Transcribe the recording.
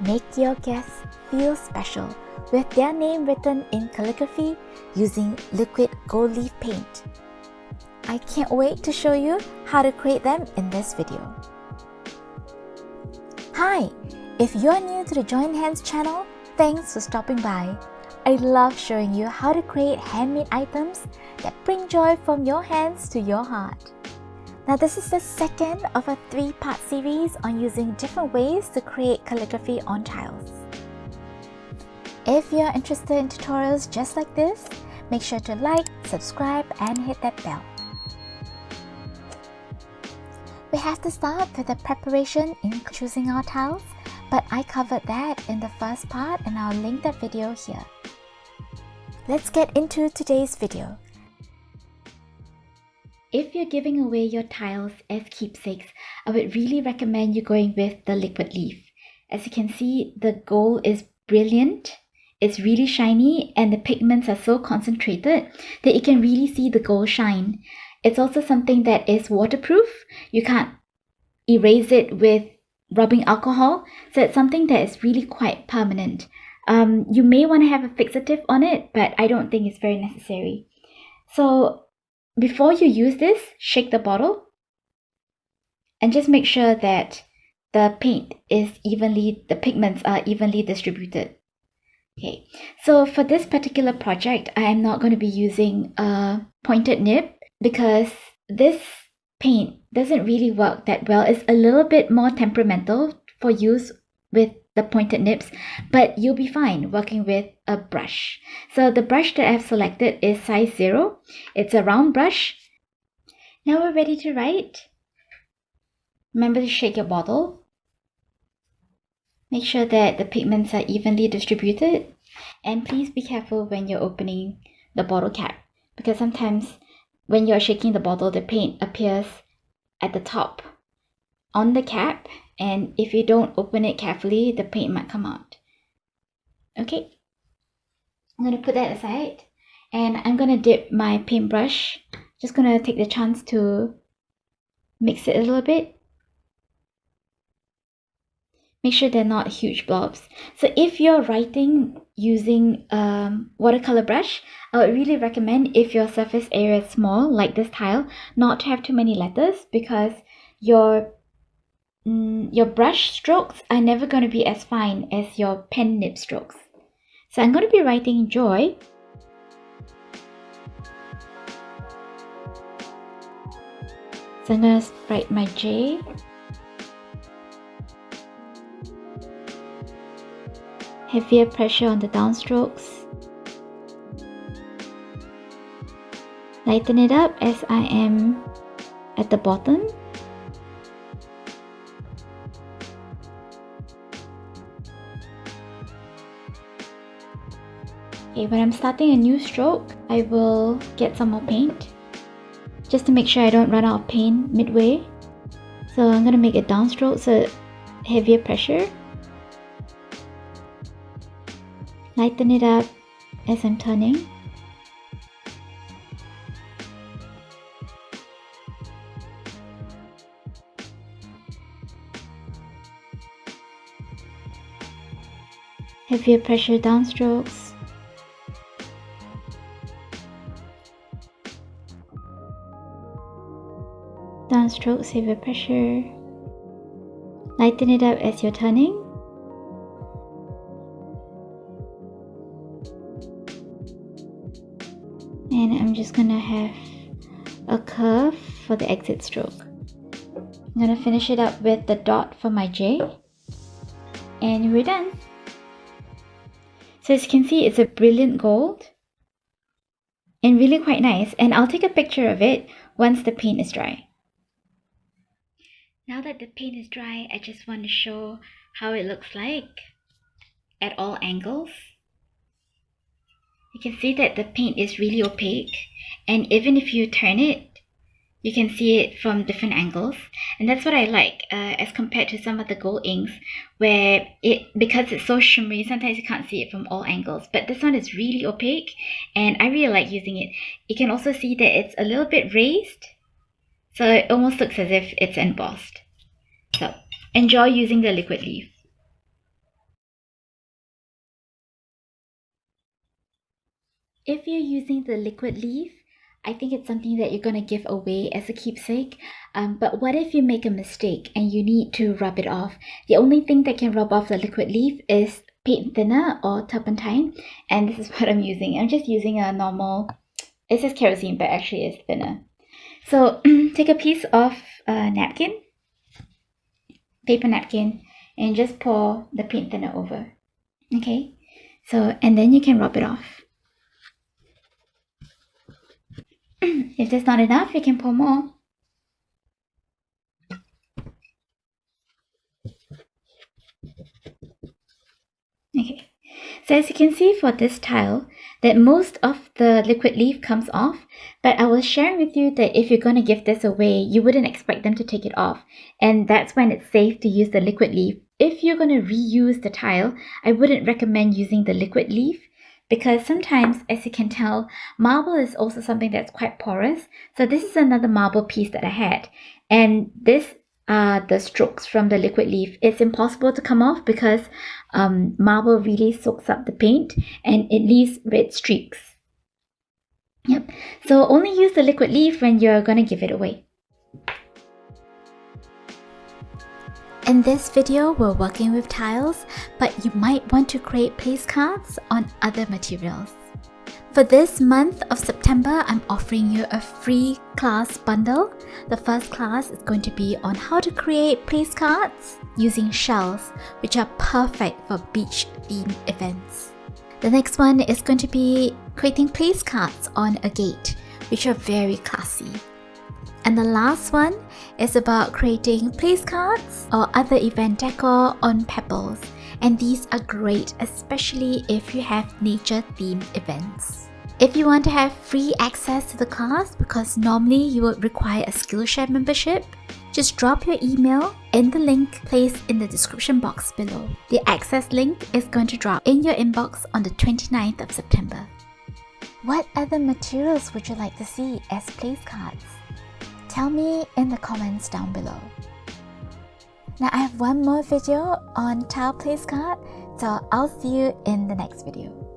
Make your guests feel special with their name written in calligraphy using liquid gold leaf paint. I can't wait to show you how to create them in this video. Hi! If you're new to the Join Hands channel, thanks for stopping by. I love showing you how to create handmade items that bring joy from your hands to your heart. Now this is the second of a 3-part series on using different ways to create calligraphy on tiles. If you're interested in tutorials just like this, make sure to like, subscribe and hit that bell. We have to start with the preparation in choosing our tiles, but I covered that in the first part and I'll link that video here. Let's get into today's video. If you're giving away your tiles as keepsakes, I would really recommend you going with the liquid leaf. As you can see, the gold is brilliant, it's really shiny, and the pigments are so concentrated that you can really see the gold shine. It's also something that is waterproof. You can't erase it with rubbing alcohol, so it's something that is really quite permanent. You may want to have a fixative on it, but I don't think it's very necessary. So before you use this, shake the bottle and just make sure that the pigments are evenly distributed. Okay, so for this particular project, I am not going to be using a pointed nib because this paint doesn't really work that well. It's a little bit more temperamental for use with the pointed nibs, but you'll be fine working with a brush. So the brush that I've selected is size 0. It's a round brush. Now we're ready to write. Remember to shake your bottle. Make sure that the pigments are evenly distributed, and please be careful when you're opening the bottle cap, because sometimes when you're shaking the bottle, the paint appears at the top on the cap, and if you don't open it carefully, the paint might come out. Okay, I'm going to put that aside, and I'm going to dip my paintbrush. Just going to take the chance to mix it a little bit. Make sure they're not huge blobs. So if you're writing using watercolor brush, I would really recommend, if your surface area is small, like this tile, not to have too many letters, because your brush strokes are never going to be as fine as your pen nib strokes. So I'm going to be writing joy. So I'm going to write my J. Heavier pressure on the downstrokes. Lighten it up as I am at the bottom. Okay, when I'm starting a new stroke, I will get some more paint, just to make sure I don't run out of paint midway. So I'm going to make a downstroke, so heavier pressure. Lighten it up as I'm turning. Heavier pressure downstrokes. Downstrokes, heavier pressure. Lighten it up as you're turning. And I'm just gonna have a curve for the exit stroke. I'm gonna finish it up with the dot for my J, and we're done. So as you can see, it's a brilliant gold and really quite nice, and I'll take a picture of it once the paint is dry. Now that the paint is dry, I just want to show how it looks like at all angles. You can see that the paint is really opaque, and even if you turn it, you can see it from different angles, and that's what I like as compared to some of the gold inks where because it's so shimmery, sometimes you can't see it from all angles, but this one is really opaque and I really like using it. You can also see that it's a little bit raised, so it almost looks as if it's embossed. So enjoy using the liquid leaf. if you're using the liquid leaf, I think it's something that you're going to give away as a keepsake. But what if you make a mistake and you need to rub it off? The only thing that can rub off the liquid leaf is paint thinner or turpentine. And this is what I'm using. I'm just using a normal, it says kerosene, but actually it's thinner. So take a piece of napkin, paper napkin, and just pour the paint thinner over. Okay, so, and then you can rub it off. If there's not enough, you can pour more. Okay, so as you can see for this tile, that most of the liquid leaf comes off, but I was sharing with you that if you're going to give this away, you wouldn't expect them to take it off, and that's when it's safe to use the liquid leaf. If you're going to reuse the tile, I wouldn't recommend using the liquid leaf, because sometimes, as you can tell, marble is also something that's quite porous. So this is another marble piece that I had, and this are the strokes from the liquid leaf. It's impossible to come off because marble really soaks up the paint and it leaves red streaks. Yep, so only use the liquid leaf when you're going to give it away. In this video, we're working with tiles, but you might want to create place cards on other materials. For this month of September, I'm offering you a free class bundle. The first class is going to be on how to create place cards using shells, which are perfect for beach themed events. The next one is going to be creating place cards on a gate, which are very classy. And the last one is about creating place cards or other event decor on pebbles. And these are great, especially if you have nature-themed events. If you want to have free access to the class, because normally you would require a Skillshare membership, just drop your email in the link placed in the description box below. The access link is going to drop in your inbox on the 29th of September. What other materials would you like to see as place cards? Tell me in the comments down below. Now I have one more video on tile place card, so I'll see you in the next video.